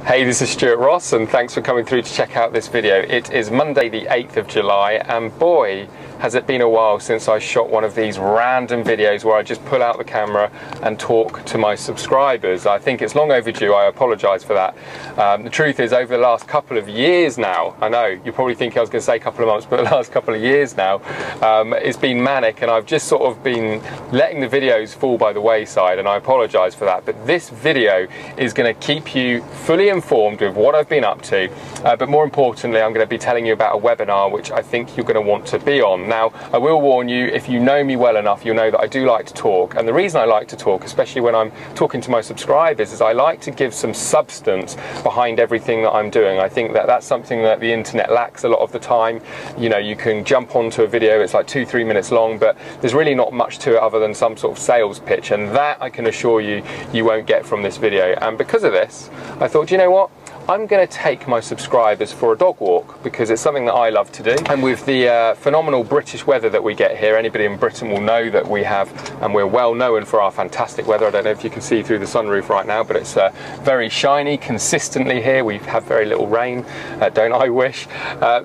Hey, this is Stuart Ross and thanks for coming through to check out this video. It is Monday the 8th of July and boy has it been a while since I shot one of these random videos where I just pull out the camera and talk to my subscribers. I think it's long overdue, I apologise for that. The truth is, over the last couple of years now, I know you're probably thinking I was going to say a couple of months, but the last couple of years now, it's been manic and I've just sort of been letting the videos fall by the wayside, and I apologise for that. But this video is going to keep you fully informed with what I've been up to, but more importantly I'm going to be telling you about a webinar which I think you're going to want to be on. Now I will warn you, if you know me well enough, you'll know that I do like to talk, and the reason I like to talk, especially when I'm talking to my subscribers, is I like to give some substance behind everything that I'm doing. I think that that's something that the internet lacks a lot of the time. You know, you can jump onto a video, it's like 2-3 minutes long, but there's really not much to it other than some sort of sales pitch, and that I can assure you you won't get from this video. And because of this, I thought, you know what, I'm going to take my subscribers for a dog walk because it's something that I love to do. And with the phenomenal British weather that we get here, anybody in Britain will know that we have, and we're well known for our fantastic weather. I don't know if you can see through the sunroof right now, but it's very shiny consistently here. We have very little rain, don't I wish?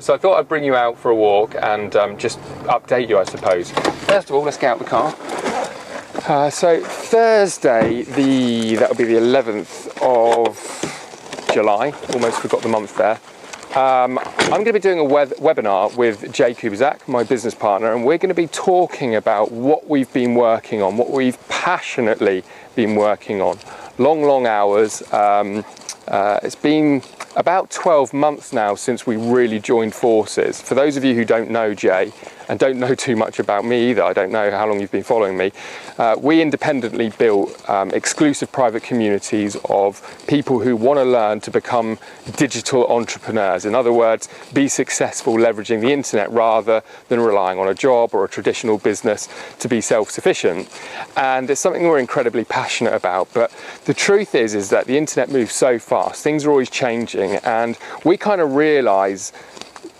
So I thought I'd bring you out for a walk and just update you, I suppose. First of all, let's get out the car. So Thursday, that'll be the 11th of July, almost forgot the month there. I'm going to be doing a webinar with Jay Kubizak, my business partner, and we're going to be talking about what we've been working on, what we've passionately been working on. Long hours. It's been about 12 months now since we really joined forces. For those of you who don't know Jay, and don't know too much about me either, I don't know how long you've been following me, we independently built exclusive private communities of people who want to learn to become digital entrepreneurs. In other words, be successful leveraging the internet rather than relying on a job or a traditional business to be self-sufficient. And it's something we're incredibly passionate about, but the truth is that the internet moves so fast, things are always changing, and we kind of realise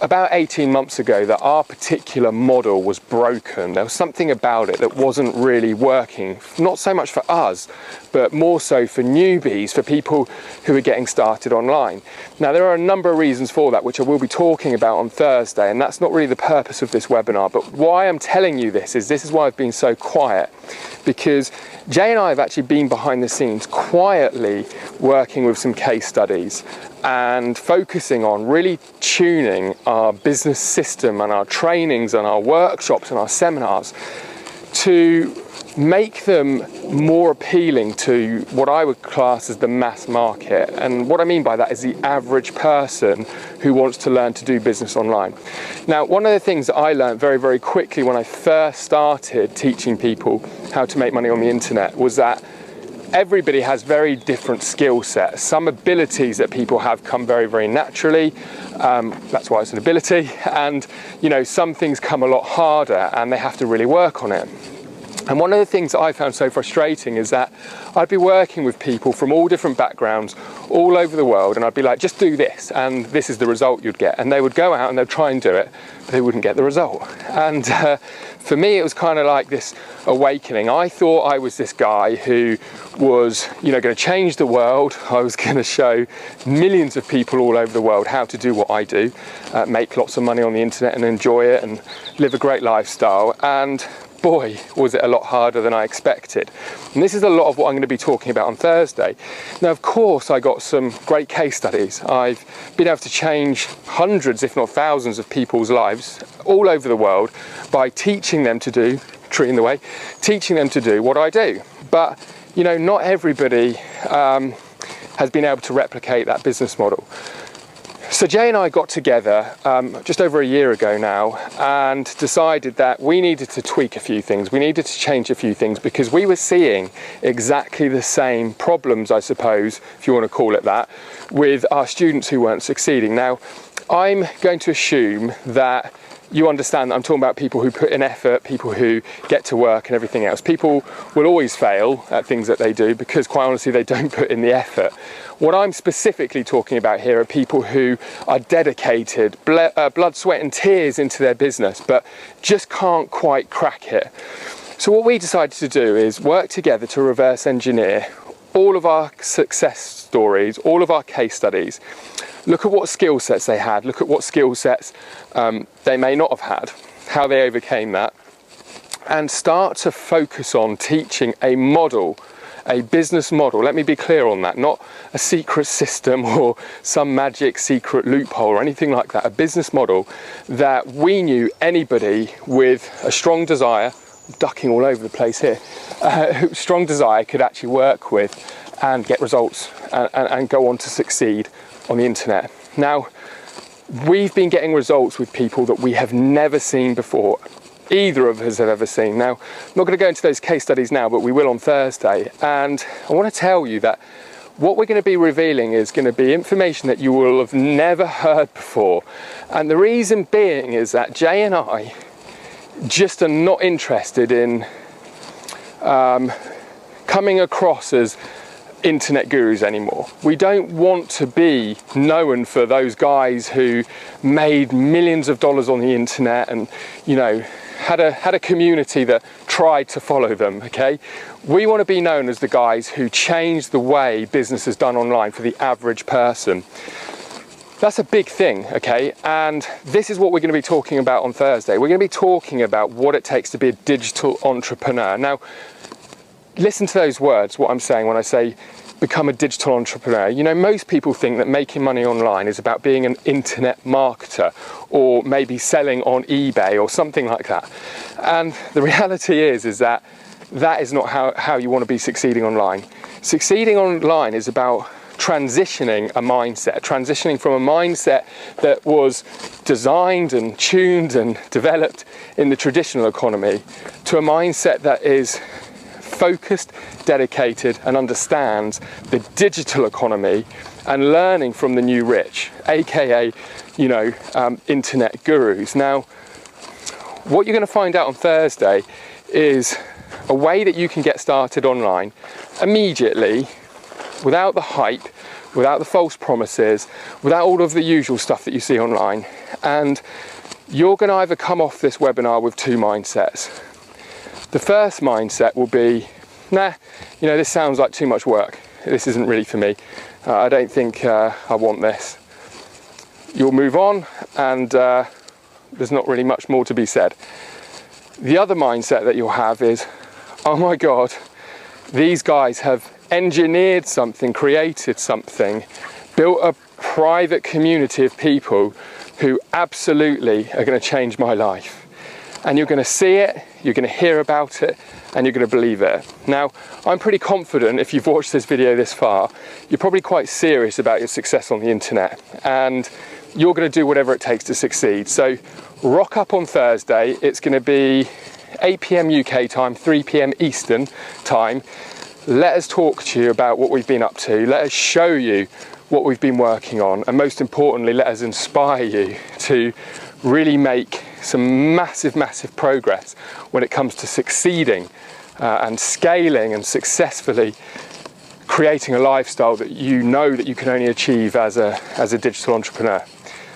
about 18 months ago that our particular model was broken. There was something about it that wasn't really working, not so much for us, but more so for newbies, for people who are getting started online. Now, there are a number of reasons for that, which I will be talking about on Thursday, and that's not really the purpose of this webinar. But why I'm telling you this is why I've been so quiet, because Jay and I have actually been behind the scenes quietly working with some case studies and focusing on really tuning our business system and our trainings and our workshops and our seminars to make them more appealing to what I would class as the mass market. And what I mean by that is the average person who wants to learn to do business online. Now, one of the things that I learned very, very quickly when I first started teaching people how to make money on the internet was that everybody has very different skill sets. Some abilities that people have come very, very naturally. That's why it's an ability. And, you know, some things come a lot harder and they have to really work on it. And one of the things that I found so frustrating is that I'd be working with people from all different backgrounds all over the world, and I'd be like, just do this and this is the result you'd get. And they would go out and they'd try and do it, but they wouldn't get the result. And for me, it was kind of like this awakening. I thought I was this guy who was, you know, going to change the world. I was going to show millions of people all over the world how to do what I do, make lots of money on the internet and enjoy it and live a great lifestyle. And boy, was it a lot harder than I expected. And this is a lot of what I'm going to be talking about on Thursday. Now, of course, I got some great case studies. I've been able to change hundreds, if not thousands, of people's lives all over the world by teaching them to do, treating the way, teaching them to do what I do. But, you know, not everybody has been able to replicate that business model. So Jay and I got together just over a year ago now and decided that we needed to tweak a few things. We needed to change a few things because we were seeing exactly the same problems, I suppose, if you want to call it that, with our students who weren't succeeding. Now, I'm going to assume that you understand that I'm talking about people who put in effort, people who get to work and everything else. People will always fail at things that they do because, quite honestly, they don't put in the effort. What I'm specifically talking about here are people who are dedicated, blood, sweat and tears into their business, but just can't quite crack it. So what we decided to do is work together to reverse engineer all of our success stories, all of our case studies, look at what skill sets they had, look at what skill sets they may not have had, how they overcame that, and start to focus on teaching a model, a business model. Let me be clear on that, not a secret system or some magic secret loophole or anything like that. A business model that we knew anybody with a strong desire, ducking all over the place here, strong desire could actually work with and get results and go on to succeed on the internet. Now, we've been getting results with people that we have never seen before. Either of us have ever seen. Now, I'm not going to go into those case studies now, but we will on Thursday. And I want to tell you that what we're going to be revealing is going to be information that you will have never heard before. And the reason being is that Jay and I just are not interested in coming across as internet gurus anymore. We don't want to be known for those guys who made millions of dollars on the internet and, you know, had a community that tried to follow them, okay? We want to be known as the guys who changed the way business is done online for the average person. That's a big thing, okay? And this is what we're going to be talking about on Thursday. We're going to be talking about what it takes to be a digital entrepreneur. Now, listen to those words, what I'm saying when I say become a digital entrepreneur. You know, most people think that making money online is about being an internet marketer or maybe selling on eBay or something like that. And the reality is that that is not how you want to be succeeding online. Succeeding online is about transitioning a mindset, transitioning from a mindset that was designed and tuned and developed in the traditional economy to a mindset that is focused, dedicated, and understands the digital economy and learning from the new rich, aka, you know, internet gurus. Now, what you're going to find out on Thursday is a way that you can get started online immediately, without the hype, without the false promises, without all of the usual stuff that you see online. And you're going to either come off this webinar with two mindsets. The first mindset will be, nah, you know, this sounds like too much work. This isn't really for me. I don't think I want this. You'll move on and there's not really much more to be said. The other mindset that you'll have is, oh my God, these guys have engineered something, created something, built a private community of people who absolutely are going to change my life. And you're going to see it, you're going to hear about it, and you're going to believe it. Now, I'm pretty confident if you've watched this video this far, you're probably quite serious about your success on the internet, and you're going to do whatever it takes to succeed. So rock up on Thursday. It's going to be 8 PM UK time, 3 PM Eastern time. Let us talk to you about what we've been up to. Let us show you what we've been working on. And most importantly, let us inspire you to really make some massive, massive progress when it comes to succeeding and scaling and successfully creating a lifestyle that you know that you can only achieve as a digital entrepreneur.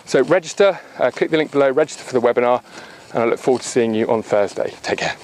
So register, click the link below, register for the webinar, and I look forward to seeing you on Thursday. Take care.